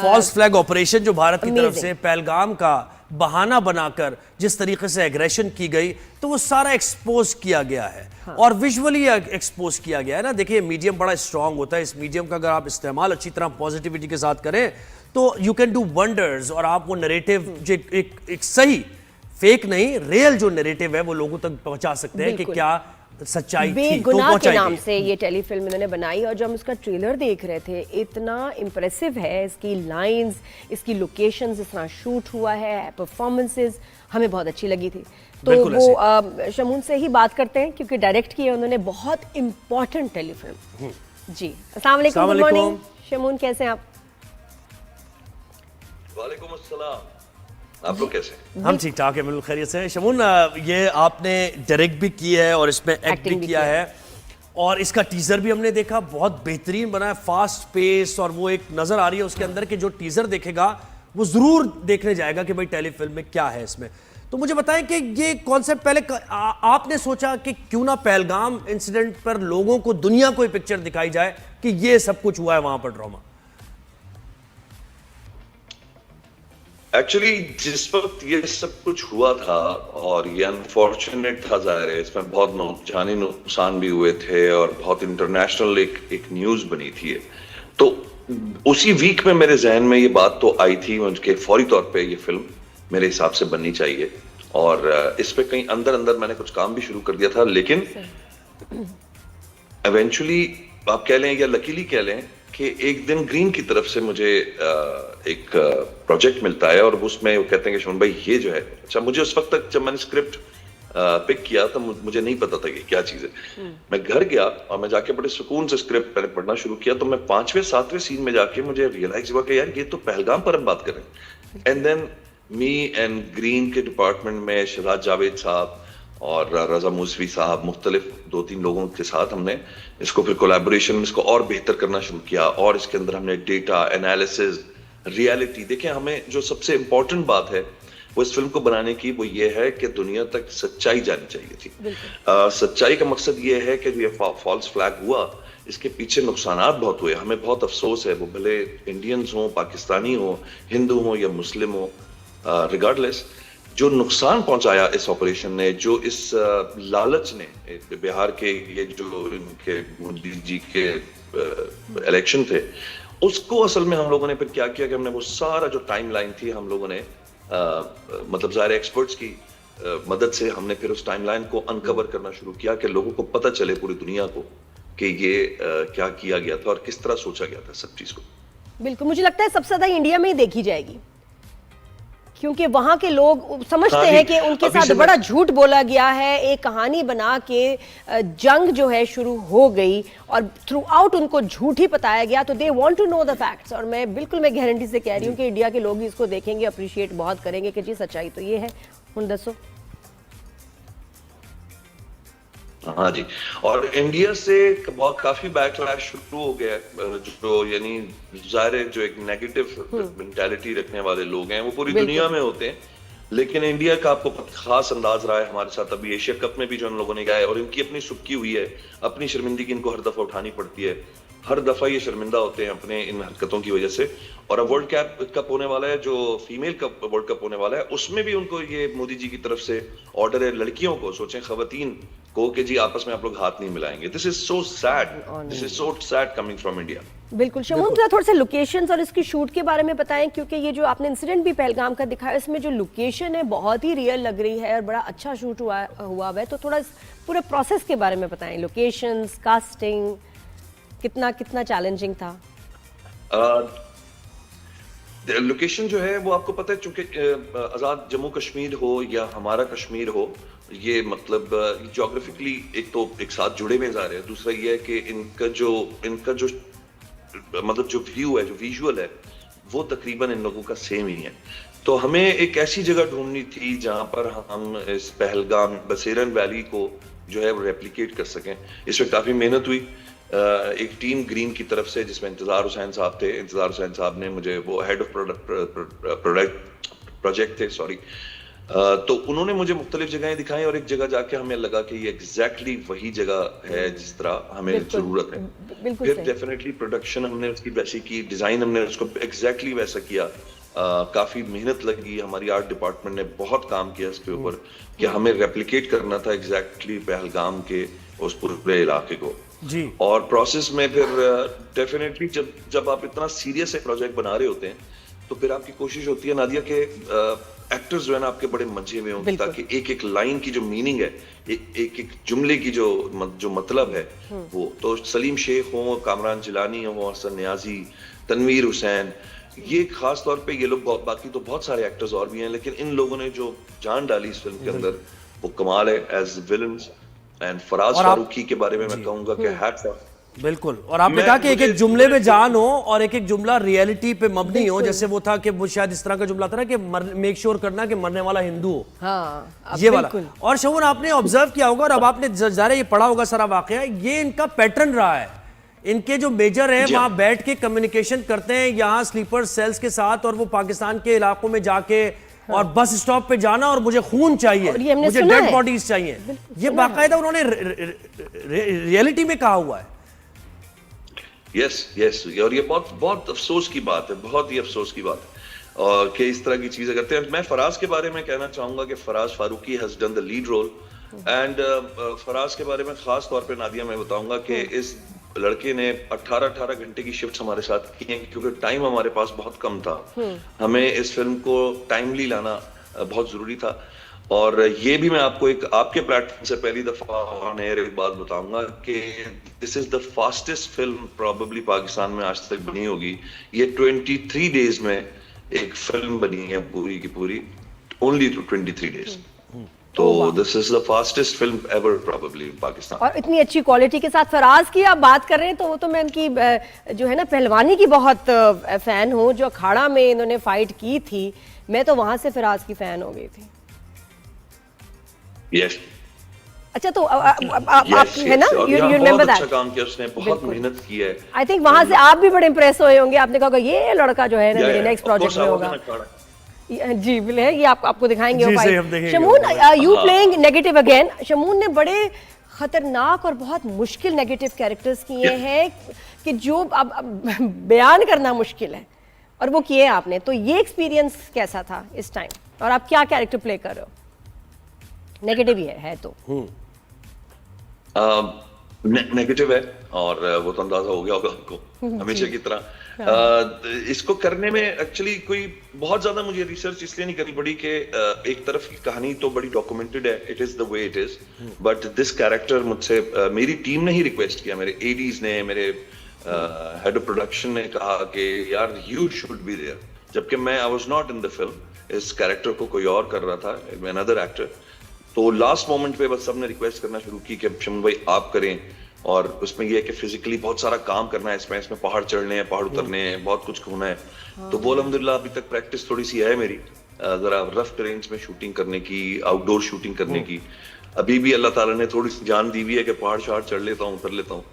False flag operation जो भारत की तरफ से पहलगाम का बहाना बनाकर जिस तरीके से एग्रेशन की गई, तो वो सारा एक्सपोज किया गया है। हाँ। और विजुअली एक्सपोज किया गया है ना। देखिए, मीडियम बड़ा स्ट्रांग होता है। इस मीडियम का अगर आप इस्तेमाल अच्छी तरह पॉजिटिविटी के साथ करें तो यू कैन डू वंडर्स। और आप वो नरेटिव जो एक सही, फेक नहीं, रियल जो नरेटिव है वो लोगों तक पहुंचा सकते हैं कि क्या सच्चाई थी। बेगुनाह के नाम से ये टेलीफिल्म इन्होंने बनाई, और जब हम इसका ट्रेलर देख रहे थे, इतना इम्प्रेसिव है। इसकी लाइंस, इसकी लोकेशंस, इस तरह शूट हुआ है, परफॉर्मेंसेस हमें बहुत अच्छी लगी थी। तो वो शमून से ही बात करते हैं क्योंकि डायरेक्ट किया उन्होंने बहुत इम्पोर्टेंट टेलीफिल्म। जी, अस्सलाम वालेकुम, गुड मॉर्निंग शमून, कैसे हैं आप? वालेकुम अस्सलाम, आप लोग कैसे? हम ठीक ठाक है, बिल्कुल खैरियत से। शमून, ये आपने डायरेक्ट भी की है और इसमें एक्ट भी किया है, और इसका टीजर भी हमने देखा, बहुत बेहतरीन बना है, फास्ट पेस, और वो एक नजर आ रही है उसके अंदर कि जो टीजर देखेगा वो जरूर देखने जाएगा कि भाई टेलीफिल्म में क्या है इसमें। तो मुझे बताएं कि ये कॉन्सेप्ट पहले आपने सोचा कि क्यों ना पहलगाम इंसिडेंट पर लोगों को, दुनिया को पिक्चर दिखाई जाए कि ये सब कुछ हुआ है वहां पर, ड्रामा। एक्चुअली जिस वक्त ये सब कुछ हुआ था, और ये अनफॉर्चुनेट था, जाहिर है इसमें बहुत जानी नुकसान भी हुए थे और बहुत इंटरनेशनल एक न्यूज बनी थी। तो उसी वीक में मेरे जहन में ये बात तो आई थी मुझे, फौरी तौर पे ये फिल्म मेरे हिसाब से बननी चाहिए, और इस पे कहीं अंदर अंदर मैंने कुछ काम भी शुरू कर दिया था। लेकिन इवेंचुअली आप कह लें या लकीली कह लें कि एक दिन ग्रीन की तरफ से मुझे एक प्रोजेक्ट मिलता है, और उसमें वो कहते हैं कि शमून भाई ये जो है, अच्छा, मुझे उस वक्त तक जब मैंने स्क्रिप्ट पिक किया तो मुझे नहीं पता था कि क्या चीज है। मैं घर गया और मैं जाके बड़े सुकून से स्क्रिप्ट पहले पढ़ना शुरू किया, तो मैं 5वें 7वें सीन में जाके मुझे रियलाइज हुआ कि यार ये तो पहलगाम पर हम बात कर रहे हैं। And than me and green के डिपार्टमेंट में शहजाद जावेद साहब और रजा मूसवी साहब, मुख्तलिफ 2-3 लोगों के साथ हमने इसको फिर कोलैबोरेशन में इसको और बेहतर करना शुरू किया, और इसके अंदर हमने डेटा एनालिसिस, रियलिटी, देखें हमें जो सबसे इंपॉर्टेंट बात है वो इस फिल्म को बनाने की, वो ये है कि दुनिया तक सच्चाई जानी चाहिए थी। सच्चाई का मकसद ये है कि जो ये फॉल्स फ्लैग हुआ, इसके पीछे नुकसानात बहुत हुए, हमें बहुत अफसोस है, वो भले इंडियंस हो, पाकिस्तानी हो, हिंदू हो या मुस्लिम हो, रिगार्डलेस, जो नुकसान पहुंचाया इस ऑपरेशन ने, जो इस लालच ने, बिहार के ये जो इनके मोदी जी के इलेक्शन थे, उसको असल में हम लोगों ने फिर क्या किया कि हमने वो सारा जो टाइमलाइन थी, हम लोगों ने मतलब ज़ाहिर एक्सपर्ट्स की मदद से हमने फिर उस टाइमलाइन को अनकवर करना शुरू किया कि लोगों को पता चले, पूरी दुनिया को, कि ये क्या किया गया था और किस तरह सोचा गया था सब चीज को। बिल्कुल, मुझे लगता है सबसे ज्यादा इंडिया में ही देखी जाएगी, क्योंकि वहां के लोग समझते हैं कि उनके साथ बड़ा झूठ बोला गया है, एक कहानी बना के जंग जो है शुरू हो गई और थ्रू आउट उनको झूठ ही बताया गया, तो they want to know the facts. और मैं गारंटी से कह रही हूँ कि इंडिया के लोग इसको देखेंगे, अप्रिशिएट बहुत करेंगे कि जी सच्चाई तो ये है। हुन दसो। हाँ जी, और इंडिया से काफी बैकलैश शुरू हो गया, जो यानी जाहिर जो एक नेगेटिव मेंटालिटी रखने वाले लोग हैं वो पूरी दुनिया में होते हैं, लेकिन इंडिया का आपको खास अंदाज रहा है हमारे साथ। अभी एशिया कप में भी जो हम लोगों ने गया है, और इनकी अपनी सुक्की हुई है, अपनी शर्मिंदगी इनको हर दफा उठानी पड़ती है, हर दफा ये शर्मिंदा होते हैं अपने इन हरकतों की वजह से। और अब वर्ल्ड कप होने वाला है, जो फीमेल कप वर्ल्ड कप होने वाला है, उसमें भी उनको ये मोदी जी की तरफ से ऑर्डर है लड़कियों को, सोचें खवातीन को, कि जी आपस में आप लोग हाथ नहीं मिलाएंगे। This is so sad, this is so sad coming from India. बिल्कुल शमून, थोड़ा सा लोकेशंस और इसकी शूट के बारे में बताएं, क्योंकि ये जो आपने इंसिडेंट भी पहलगाम का दिखाया, इसमें जो लोकेशन है बहुत ही रियल लग रही है और बड़ा अच्छा शूट हुआ है। तो थोड़ा पूरे प्रोसेस के बारे में बताएं, लोकेशंस, कास्टिंग, कितना चैलेंजिंग था? लोकेशन जो है वो आपको पता है, चूंकि आजाद जम्मू कश्मीर हो या हमारा कश्मीर हो, ये मतलब ज्योग्राफिकली एक तो एक साथ जुड़े हुए जा रहे हैं, दूसरा ये है कि इनका जो मतलब जो व्यू है, जो विजुअल है, वो तकरीबन इन लोगों का सेम ही है। तो हमें एक ऐसी जगह ढूंढनी थी जहां पर हम इस पहलगाम बसेरन वैली को जो है वो रेप्लिकेट कर सकें। इसमें काफी मेहनत हुई, एक टीम ग्रीन की तरफ से जिसमें इंतजार हुसैन साहब थे, इंतजार हुसैन साहब ने मुझे, वो हेड ऑफ प्रोजेक्ट थे, सॉरी, तो उन्होंने मुझे मुख्तलिफ जगहें दिखाई और एक जगह जाके हमें लगा कि ये एग्जैक्टली वही जगह है जिस तरह हमें जरूरत है। बिल्कुल फिर सही। डेफिनेटली प्रोडक्शन हमने उसकी वैसी की, डिजाइन हमने उसको एग्जैक्टली वैसा किया। काफी मेहनत लगी, हमारी आर्ट डिपार्टमेंट ने बहुत काम किया इसके ऊपर कि हमें रेप्लिकेट करना था एग्जैक्टली पहलगाम के उस पूरे इलाके को जी। और प्रोसेस में फिर डेफिनेटली जब आप इतना सीरियस एक प्रोजेक्ट बना रहे होते हैं तो फिर आपकी कोशिश होती है नादिया के एक्टर्स जो है ना आपके बड़े मजे में हों ताकि एक एक लाइन की जो मीनिंग है, एक एक जुमले की जो मतलब है वो। तो सलीम शेख हो, कामरान जिलानी हो, हसन नियाजी, तनवीर हुसैन, ये खास तौर पे ये लोग, बाकी तो बहुत सारे एक्टर्स और भी हैं, लेकिन इन लोगों ने जो जान डाली इस फिल्म के अंदर वो कमाल है as villains. And Faraz Farooqui के बारे में मैं कहूंगा कि हैट्स ऑफ। बिल्कुल। और आपने कहा कि एक एक जुमले में जान हो और एक एक जुमला रियलिटी पे मबनी हो, जैसे वो था कि वो शायद इस तरह का जुमला था ना कि मेक श्योर करना कि मरने वाला हिंदू हो। हाँ, ये वाला। और शहून आपने ऑब्जर्व किया होगा और अब आपने ज़ाहिर ये पढ़ा होगा सारा वाकया, ये इनका पैटर्न रहा है। इनके जो मेजर है वहां बैठ के कम्युनिकेशन करते हैं यहाँ स्लीपर सेल्स के साथ, और वो पाकिस्तान के इलाकों में जाके और बस स्टॉप पे जाना और मुझे खून चाहिए, मुझे डेड बॉडीज चाहिए, ये बाकायदा उन्होंने रियलिटी में कहा हुआ है। यस यस, और ये बहुत बहुत अफसोस की बात है, बहुत ही अफसोस की बात है और कि इस तरह की चीजें करते हैं। मैं फराज के बारे में कहना चाहूंगा कि Faraz Farooqui has done the lead role and Faraz के बारे में खास तौर पे नादिया मैं बताऊंगा कि इस लड़के ने 18 घंटे की शिफ्ट हमारे साथ की हैं क्योंकि टाइम हमारे पास बहुत कम था। हमें इस फिल्म को टाइमली लाना बहुत जरूरी था। और ये भी मैं आपको एक आपके प्लेटफॉर्म से पहली दफा ऑन एयर एक बात बताऊंगा कि this is the fastest film probably Pakistan में आज तक बनी होगी। ये 23 डेज में एक फिल्म बनी है पूरी की पूरी, ओनली 23 डेज। तो this is the fastest film ever probably in Pakistan. और इतनी अच्छी क्वालिटी के साथ फराज की आप बात कर रहे हैं तो वो तो मैं उनकी जो है ना पहलवानी की बहुत फैन हूँ। जो अखाड़ा में इन्होंने फाइट की थी, मैं तो वहां से फराज की फैन हो गई थी। यस। अच्छा, तो आप है ना, यू रिमेंबर दैट? अच्छा काम किया उसने, बहुत मेहनत की है। आई थिंक वहां से आप भी बड़े इंप्रेस हुए होंगे, आपने कहा ये लड़का जो है ना मेरे नेक्स्ट प्रोजेक्ट में होगा। जी बिल्कुल है, ये आपको दिखाएंगे वो fight. Shamoon, you playing negative again. Shamoon ने बड़े खतरनाक और बहुत मुश्किल नेगेटिव कैरेक्टर्स किए हैं कि जो अब बयान करना मुश्किल है, और वो किए आपने। तो ये एक्सपीरियंस कैसा था इस टाइम, और आप क्या कैरेक्टर प्ले कर रहे हो? नेगेटिव ही है तो नेगेटिव है और वो तो अंदाजा हो गया होगा आपको हमेशा की तरह। इसको करने में एक्चुअली कोई बहुत ज्यादा मुझे रिसर्च इसलिए नहीं करनी पड़ी कि एक तरफ की कहानी तो बड़ी डॉक्यूमेंटेड है, it is the way it is, but this character मुझसे मेरी टीम ने ही रिक्वेस्ट किया, मेरे एडीज ने, मेरे हेड ऑफ प्रोडक्शन ने कहा कि यार यू शुड बी देयर, जबकि मैं I was not in the film. इस कैरेक्टर को कोई और कर रहा था, अनदर एक्टर। तो लास्ट मोमेंट पे बस सबने रिक्वेस्ट करना शुरू की कि शमून भाई आप करें। और उसमें यह है कि फिजिकली बहुत सारा काम करना है, इसमें पहाड़ चढ़ने हैं, पहाड़ उतरने हैं, बहुत कुछ होना है। तो वो अल्हम्दुलिल्लाह अभी तक प्रैक्टिस थोड़ी सी है मेरी, जरा रफ टेरेन्स में शूटिंग करने की, आउटडोर शूटिंग करने की। अभी भी अल्लाह ताला ने थोड़ी सी जान दी हुई है कि पहाड़ शहाड़ चढ़ लेता हूँ, उतर लेता हूँ।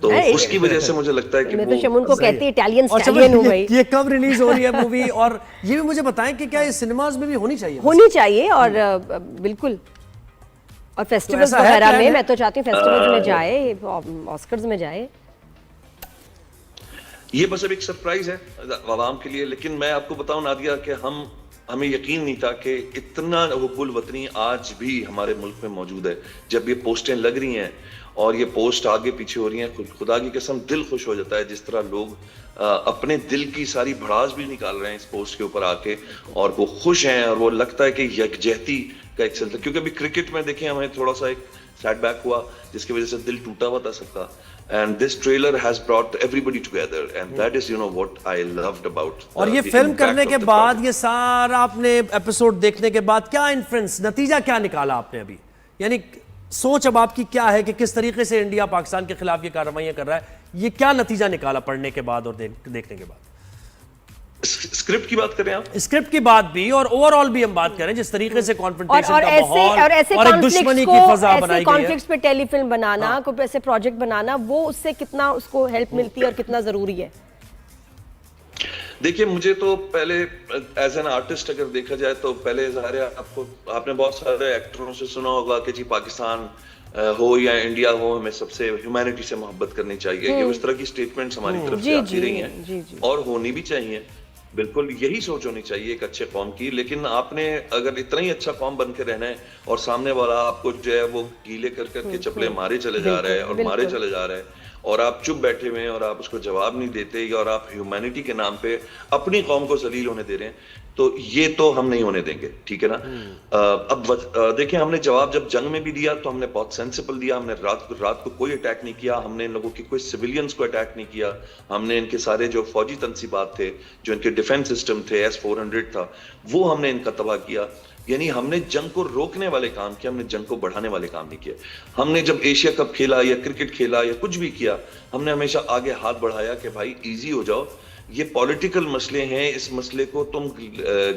तो उसकी वजह से मुझे लगता है कि मैं तो शमून को कहती इटालियन स्टैलियन हूं भाई। ये कब रिलीज हो रही है मूवी, और ये भी मुझे बताएं कि क्या ये सिनेमाज में भी होनी चाहिए? होनी चाहिए, और बिल्कुल, और फेस्टिवल्स वगैरह में। मैं तो चाहती हूँ फेस्टिवल्स में जाए, ऑस्कर्स में जाए। ये बस अब एक सरप्राइज है आवाम के लिए। लेकिन मैं आपको बताऊं नादिया कि हमें यकीन नहीं था कि इतना हुब्बुल वतनी आज भी हमारे मुल्क में मौजूद है। जब ये पोस्टें लग रही हैं और ये पोस्ट आगे पीछे हो रही हैं, खुदा की कसम दिल खुश हो जाता है जिस तरह लोग अपने दिल की सारी भड़ास भी निकाल रहे हैं इस पोस्ट के ऊपर आके, और वो खुश हैं और वो लगता है कि यकजहती का एक चलता। क्योंकि अभी क्रिकेट में देखें हमें थोड़ा सा एक सेटबैक हुआ जिसकी वजह से दिल टूटा हुआ था सबका, and this trailer has brought everybody together and that is what I loved about. और ये फिल्म करने के बाद, ये सारा आपने एपिसोड देखने के बाद क्या इन्फ्लुएंस, नतीजा क्या निकाला आपने अभी? यानी सोच अब आपकी क्या है कि किस तरीके से इंडिया पाकिस्तान के खिलाफ ये कार्रवाइयां कर रहा है, ये क्या नतीजा निकाला पढ़ने के बाद और देखने के बाद? स्क्रिप्ट की बात करें आप? स्क्रिप्ट की बात भी और ओवरऑल भी हम बात करें, जिस तरीके से कॉन्फ्रंटेशन का माहौल और ऐसे और एक दुश्मनी की फजा बनाई गई है, कॉन्फ्लिक्ट्स पे टेलीफिल्म बनाना, कोई ऐसे प्रोजेक्ट बनाना, वो उससे कितना उसको हेल्प मिलती है और कितना जरूरी है? देखिए, मुझे तो पहले एज एन आर्टिस्ट अगर देखा जाए तो पहले ज़ाहिर है आपने बहुत सारे एक्टरों से सुना होगा कि जी पाकिस्तान हो या इंडिया हो, हमें सबसे ह्यूमैनिटी से मोहब्बत करनी चाहिए। ये इस तरह की स्टेटमेंट्स हमारी तरफ से आती रही हैं और होनी भी चाहिए। बिल्कुल यही सोच होनी चाहिए एक अच्छे कौम की। लेकिन आपने अगर इतना ही अच्छा कौम बन के रहना है और सामने वाला आपको जो है वो गीले कर करके चपले मारे चले जा रहा है और मारे चले जा रहा है और आप चुप बैठे हुए हैं और आप उसको जवाब नहीं देते और आप ह्यूमैनिटी के नाम पे अपनी कौम को जलील होने दे रहे हैं, तो ये तो हम नहीं होने देंगे, ठीक है ना। अब देखिए, हमने जवाब जब जंग में भी दिया तो हमने बहुत सेंसिबल दिया। हमने रात को कोई अटैक नहीं किया, हमने इन लोगों के कोई सिविलियंस को अटैक नहीं किया। हमने इनके सारे जो फौजी तंसीबात थे, जो इनके डिफेंस सिस्टम थे, S-400 था, वो हमने इनका तबाह किया। यानी हमने जंग को रोकने वाले काम किया, हमने जंग को बढ़ाने वाले काम नहीं किए। हमने जब एशिया कप खेला या क्रिकेट खेला या कुछ भी किया, हमने हमेशा आगे हाथ बढ़ाया कि भाई इजी हो जाओ, ये पॉलिटिकल मसले हैं, इस मसले को तुम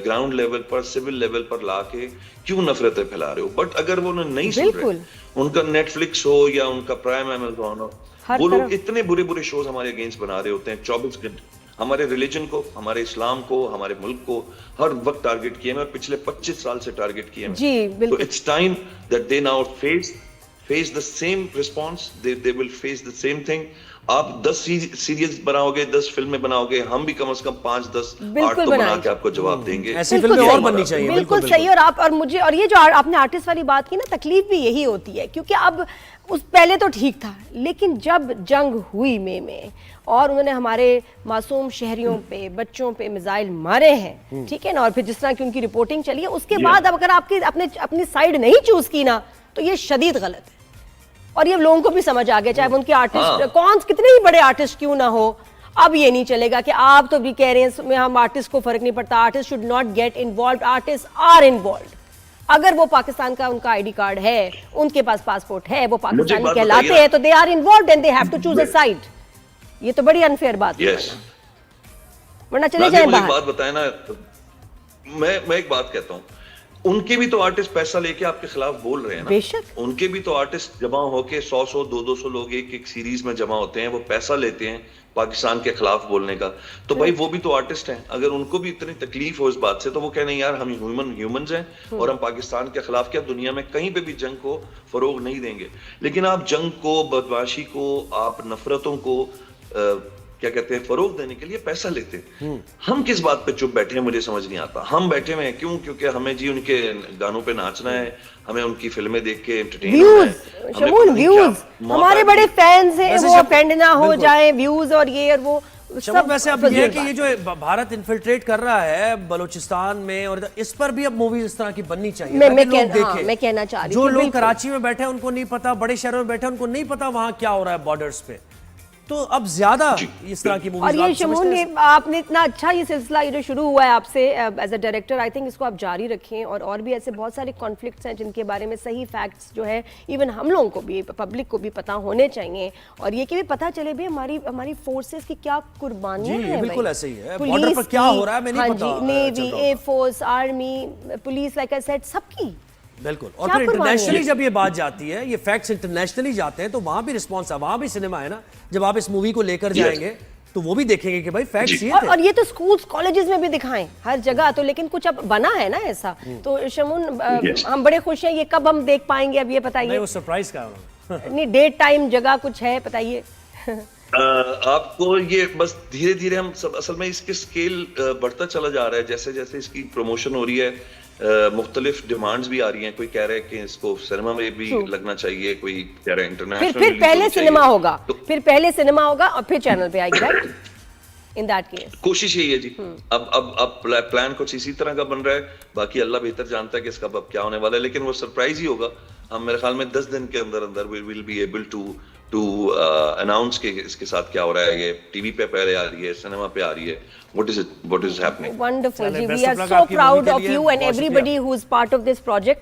ग्राउंड लेवल पर, सिविल लेवल पर लाके क्यों नफरतें फैला रहे हो। बट अगर वो नहीं सुन रहे, उनका नेटफ्लिक्स हो या उनका प्राइम अमेज़न हो, वो लोग इतने बुरे बुरे शोज हमारे अगेंस्ट बना रहे होते हैं 24 घंटे। हमारे रिलीजन को, हमारे इस्लाम को, हमारे मुल्क को हर वक्त टारगेट किए। मैं पिछले 25 साल से टारगेट किए हैं। तो it's time that they now face the same response, they will face the same thing. आप 10 सीरीज बनाओगे, 10 फिल्में बनाओगे, हम भी कम से कम 5-10 आर्ट तो बना के आपको जवाब देंगे। ऐसी फिल्में और बननी चाहिए। बिल्कुल सही। और आप और मुझे, और ये जो आपने आर्टिस्ट वाली बात की ना, तकलीफ भी यही होती है, क्योंकि अब उस पहले तो ठीक था, लेकिन जब जंग हुई मई में और उन्होंने हमारे मासूम शहरियों पे, बच्चों पे मिसाइल मारे हैं, ठीक है ना, और फिर जिस तरह की उनकी रिपोर्टिंग चली है, उसके बाद अब अगर आपकी अपनी साइड नहीं चूज की ना, तो ये शदीद गलत है। और ये लोगों को भी समझ आ गया, चाहे उनके आर्टिस्ट कौन कितने ही बड़े आर्टिस्ट क्यों ना हो। अब ये नहीं चलेगा कि आप तो भी कह रहे हैं हम आर्टिस्ट को फर्क नहीं पड़ता, artist should not get involve. Artist are involve. अगर वो पाकिस्तान का उनका आईडी कार्ड है, उनके पास पासपोर्ट है, वो पाकिस्तानी कहलाते हैं, तो they are involve and they have to choose a side. ये तो बड़ी अनफेयर बात है, वरना चले जाए बाहर। बात बताए ना, मैं एक बात कहता हूँ, उनके भी तो आर्टिस्ट पैसा लेके आपके खिलाफ बोल रहे हैं ना। बेशक उनके भी तो आर्टिस्ट जमा होके 100-100, 200-200 लोग एक सीरीज में जमा होते हैं, वो पैसा लेते हैं पाकिस्तान के खिलाफ बोलने का। तो भाई वो भी तो आर्टिस्ट हैं। अगर उनको भी इतनी तकलीफ हो इस बात से, तो वो कहने यार हम ह्यूमंस हैं और हम पाकिस्तान के खिलाफ क्या दुनिया में कहीं पे भी जंग को फरोग नहीं देंगे। लेकिन आप जंग को, बदमाशी को, आप नफरतों को क्या कहते हैं, फरोग देने के लिए पैसा लेते हैं। हम किस बात पे चुप बैठे हैं, मुझे समझ नहीं आता। हम बैठे हुए हैं क्यों? क्योंकि हमें जी उनके गानों पे नाचना है, हमें उनकी फिल्में देख के एंटरटेन होना है। शमून, व्यूज, हमारे बड़े फैंस हैं, वो ऑफेंड ना हो जाए, व्यूज और ये और वो सब। वैसे अब ये है कि ये जो भारत इन्फिल्ट्रेट कर रहा है बलूचिस्तान में, और इस पर भी अब मूवीज इस तरह की बननी चाहिए। मैं कहना चाह रही हूं, जो लोग कराची में बैठे हैं उनको नहीं पता, बड़े शहरों में बैठे हैं उनको नहीं पता वहां क्या हो रहा है बॉर्डर्स पे, तो अब ज्यादा इस तरह की मूवीज। और ये शमून, आपने इतना अच्छा ये सिलसिला ये जो शुरू हुआ है आपसे as a director, I think इसको आप जारी रखें। और भी ऐसे बहुत सारे कॉन्फ्लिक्ट्स हैं जिनके बारे में सही फैक्ट्स जो है इवन हम लोगों को भी, पब्लिक को भी पता होने चाहिए, और ये कि भी पता चले भी हमारी फोर्सेस की क्या कुर्बानियां हैं। बिल्कुल ऐसे ही है, बॉर्डर पर क्या हो रहा है नहीं पता। Navy, air force, army, police, like I said, सबकी। बिल्कुल। और फिर इंटरनेशनली जब ये बात जाती है, ये फैक्ट्स इंटरनेशनली जाते हैं, तो वहां भी रिस्पॉन्स है, वहां भी सिनेमा है ना। जब आप इस मूवी को लेकर जाएंगे तो वो भी देखेंगे कि भाई फैक्ट्स ये थे। और ये तो स्कूल्स कॉलेजेस में भी दिखाएं हर जगह, तो लेकिन कुछ अब बना है ना ऐसा। तो शमून, हम बड़े खुश हैं। ये कब हम देख पाएंगे, अब ये बताइए। वो सरप्राइज का नहीं, डेट, टाइम, जगह कुछ है, बताइए। आपको ये बस धीरे धीरे हम सब, असल में इसके स्केल बढ़ता चला जा रहा है जैसे जैसे इसकी प्रमोशन हो रही है। मुख्तलिफ डिमांड्स भी आ रही हैं। कोई कह रहा है कि इसको सिनेमा में भी लगना चाहिए, कोई कह रहा है इंटरनेशनल। फिर पहले सिनेमा होगा, फिर पहले सिनेमा होगा और फिर चैनल पे आएगी, राइट? इन दैट केस कोशिश यही है जी। अब प्लान कुछ इसी तरह का बन रहा है, बाकी अल्लाह बेहतर जानता है कि इसका अब क्या होने वाला है, लेकिन वो सरप्राइज ही होगा। हम मेरे ख्याल में 10 दिन के अंदर अंदर we will be able to announce के इसके साथ क्या हो रहा है। ये टीवी पे पहले आ रही है, सिनेमा पे आ रही है। What is happening? Wonderful. We are so proud of you and everybody who is part of this project.